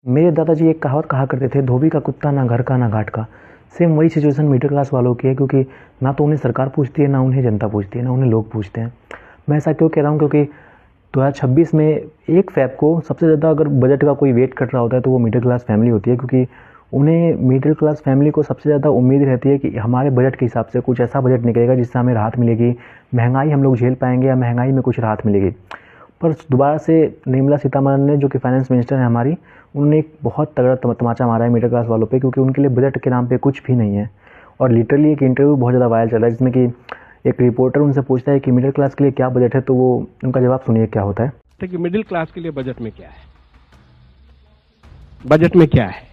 मेरे दादाजी एक कहावत कहा करते थे, धोबी का कुत्ता ना घर का ना घाट का। सेम वही सिचुएशन मिडिल क्लास वालों की है, क्योंकि ना तो उन्हें सरकार पूछती है, ना उन्हें जनता पूछती है, ना उन्हें लोग पूछते हैं। मैं ऐसा क्यों कह रहा हूँ, क्योंकि 2026 में 1 फ़रवरी को सबसे ज़्यादा अगर बजट का कोई वेट कर रहा होता है तो वो मिडिल क्लास फैमिली होती है, क्योंकि उन्हें मिडिल क्लास फैमिली को सबसे ज़्यादा उम्मीद रहती है कि हमारे बजट के हिसाब से कुछ ऐसा बजट निकलेगा जिससे हमें राहत मिलेगी, महंगाई हम लोग झेल पाएंगे या महंगाई में कुछ राहत मिलेगी। पर दोबारा से निर्मला सीतारमण ने, जो कि फाइनेंस मिनिस्टर हैं हमारी, उन्होंने एक बहुत तगड़ा तमाचा मारा है मिडिल क्लास वालों पे, क्योंकि उनके लिए बजट के नाम पे कुछ भी नहीं है। और लिटरली एक इंटरव्यू बहुत ज़्यादा वायरल चल रहा है, जिसमें कि एक रिपोर्टर उनसे पूछता है कि मिडिल क्लास के लिए क्या बजट है, तो वो उनका जवाब सुनिए क्या होता है। कि मिडिल क्लास के लिए बजट में क्या है, बजट में क्या है।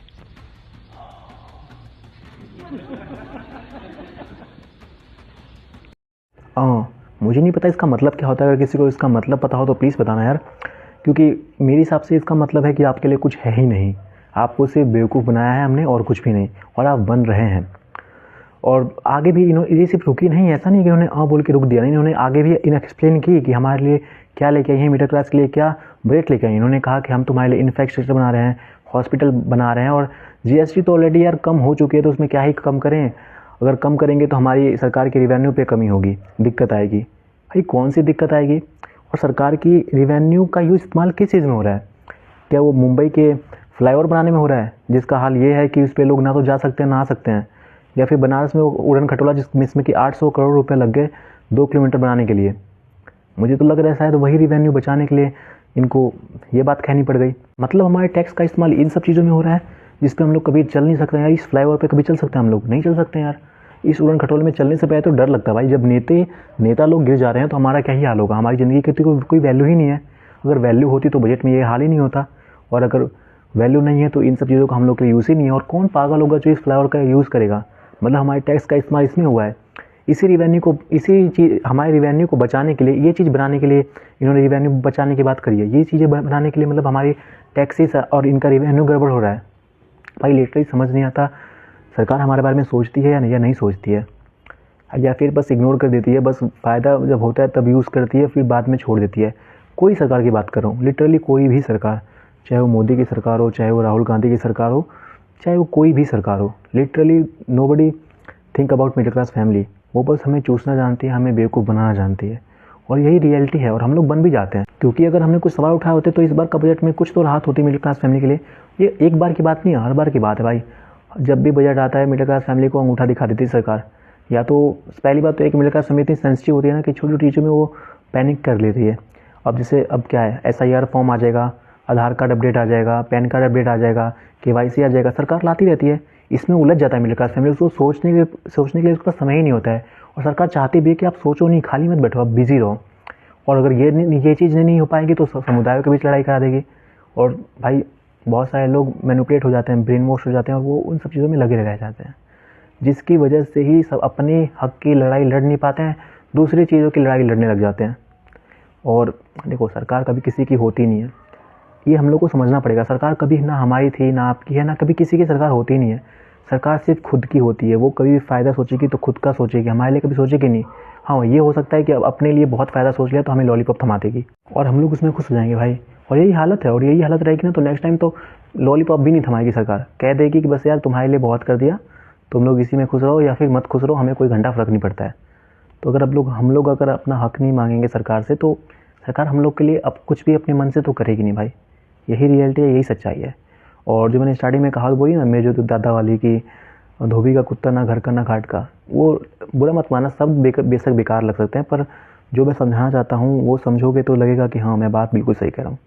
मुझे नहीं पता इसका मतलब क्या होता है। अगर किसी को इसका मतलब पता हो तो प्लीज़ बताना यार, क्योंकि मेरे हिसाब से इसका मतलब है कि आपके लिए कुछ है ही नहीं, आपको सिर्फ बेवकूफ़ बनाया है हमने और कुछ भी नहीं, और आप बन रहे हैं। और आगे भी ये सिर्फ रुकी नहीं, ऐसा नहीं कि उन्होंने बोल के रुक दिया, नहीं, उन्होंने आगे भी एक्सप्लेन की कि हमारे लिए क्या लेके आई हैं, मिडिल क्लास के लिए क्या बजट लेके आई। इन्होंने कहा कि हम तुम्हारे लिए इंफ्रास्ट्रक्चर बना रहे हैं, हॉस्पिटल बना रहे हैं, और जीएसटी तो ऑलरेडी यार कम हो चुकी है, तो उसमें क्या ही कम करें। अगर कम करेंगे तो हमारी सरकार की रिवेन्यू पे कमी होगी, दिक्कत आएगी। भाई कौन सी दिक्कत आएगी? और सरकार की रिवेन्यू का यूज़ इस्तेमाल किस चीज़ में हो रहा है? क्या वो मुंबई के फ्लाईओवर बनाने में हो रहा है, जिसका हाल ये है कि उस पर लोग ना तो जा सकते हैं ना आ सकते हैं? या फिर बनारस में उड़न खटोला जिसमें कि 800 करोड़ रुपए लग गए 2 किलोमीटर बनाने के लिए? मुझे तो लग रहा है शायद वही रिवेन्यू बचाने के लिए इनको ये बात कहनी पड़ गई। मतलब हमारे टैक्स का इस्तेमाल इन सब चीज़ों में हो रहा है जिस पे हम लोग कभी चल नहीं सकते यार। इस फ्लाईओवर पे कभी चल सकते हैं हम लोग? नहीं चल सकते यार। इस उड़न खटोले में चलने से पहले तो डर लगता है भाई, जब नेता लोग गिर जा रहे हैं तो हमारा क्या ही हाल होगा। हमारी ज़िंदगी की तो कोई वैल्यू ही नहीं है। अगर वैल्यू होती तो बजट में ये हाल ही नहीं होता, और अगर वैल्यू नहीं है तो इन सब चीज़ों का हम लोग के लिए यूज़ ही नहीं है। और कौन पागल होगा जो इस फ्लाईओवर का यूज़ करेगा? मतलब हमारे टैक्स का इस्तेमाल इसमें हुआ है। हमारे रिवेन्यू को बचाने के लिए, ये चीज़ बनाने के लिए इन्होंने रिवेन्यू बचाने की बात करी है। ये चीज़ें बनाने के लिए मतलब हमारी टैक्सेस और इनका रिवेन्यू गड़बड़ हो रहा है। भाई लिटरली समझ नहीं आता सरकार हमारे बारे में सोचती है या नहीं सोचती है, या फिर बस इग्नोर कर देती है। बस फ़ायदा जब होता है तब यूज़ करती है, फिर बाद में छोड़ देती है। कोई सरकार की बात कर रहा हूँ, लिटरली कोई भी सरकार, चाहे वो मोदी की सरकार हो, चाहे वो राहुल गांधी की सरकार हो, चाहे वो कोई भी सरकार हो, literally nobody think about middle class family. वो बस हमें चूसना जानती है, हमें बेवकूफ़ बनाना जानती है, और यही रियलिटी है। और हम लोग बन भी जाते हैं, क्योंकि अगर हमने कुछ सवाल उठाए होते तो इस बार का बजट में कुछ तो राहत होती मिडिल क्लास फैमिली के लिए। ये एक बार की बात नहीं है, हर बार की बात है भाई। जब भी बजट आता है मिडिल क्लास फैमिली को अंगूठा दिखा देती है सरकार। या तो पहली बात तो एक मिडिल क्लास फैमिली इतनी सेंसिटिव होती है ना कि छोटी छोटी चीज़ों में वो पैनिक कर लेती है। अब जैसे अब क्या है, SIR फॉर्म आ जाएगा, आधार कार्ड अपडेट आ जाएगा, पैन कार्ड अपडेट आ जाएगा, KYC आ जाएगा, सरकार लाती रहती है। इसमें उलझ जाता है मिडिल क्लास फैमिली, उसको सोचने के लिए उसका समय ही नहीं होता है। और सरकार चाहती भी है कि आप सोचो नहीं, खाली मत बैठो, आप बिजी रहो। और अगर ये चीज़ नहीं हो पाएगी तो समुदायों के बीच लड़ाई करा देगी। और भाई बहुत सारे लोग मैनिपुलेट हो जाते हैं, ब्रेन वॉश हो जाते हैं, और वो उन सब चीज़ों में लगे रह जाते हैं, जिसकी वजह से ही सब अपने हक की लड़ाई लड़ नहीं पाते हैं, दूसरी चीज़ों की लड़ाई लड़ने लग जाते हैं। और देखो, सरकार कभी किसी की होती नहीं है, ये हम लोग को समझना पड़ेगा। सरकार कभी ना हमारी थी, ना आपकी है, ना कभी किसी की सरकार होती नहीं है। सरकार सिर्फ खुद की होती है। वो कभी भी फ़ायदा सोचेगी तो खुद का सोचेगी, हमारे लिए कभी सोचेगी नहीं। हाँ, ये हो सकता है कि अब अपने लिए बहुत फ़ायदा सोच लिया तो हमें लॉलीपॉप थमा देगी और हम लोग उसमें खुश हो जाएंगे भाई। और यही हालत है, और यही हालत रहेगी ना तो नेक्स्ट टाइम तो लॉलीपॉप भी नहीं थमाएगी सरकार। कह देगी कि बस यार तुम्हारे लिए बहुत कर दिया, तुम लोग इसी में खुश रहो या फिर मत खुश रहो, हमें कोई घंटा फ़र्क नहीं पड़ता है। तो अगर हम लोग अगर अपना हक नहीं मांगेंगे सरकार से, तो सरकार हम लोग के लिए अब कुछ भी अपने मन से तो करेगी नहीं भाई। यही रियलिटी है, यही सच्चाई है। और जो मैंने स्टार्टिंग में कहा बोली ना, मेरे जो दादा वाली की धोबी का कुत्ता ना घर का ना घाट का, वो बुरा मत माना, सब बेशक बेकार लग सकते हैं, पर जो मैं समझाना चाहता हूँ वो समझोगे तो लगेगा कि हाँ, मैं बात बिल्कुल सही कह रहा हूँ।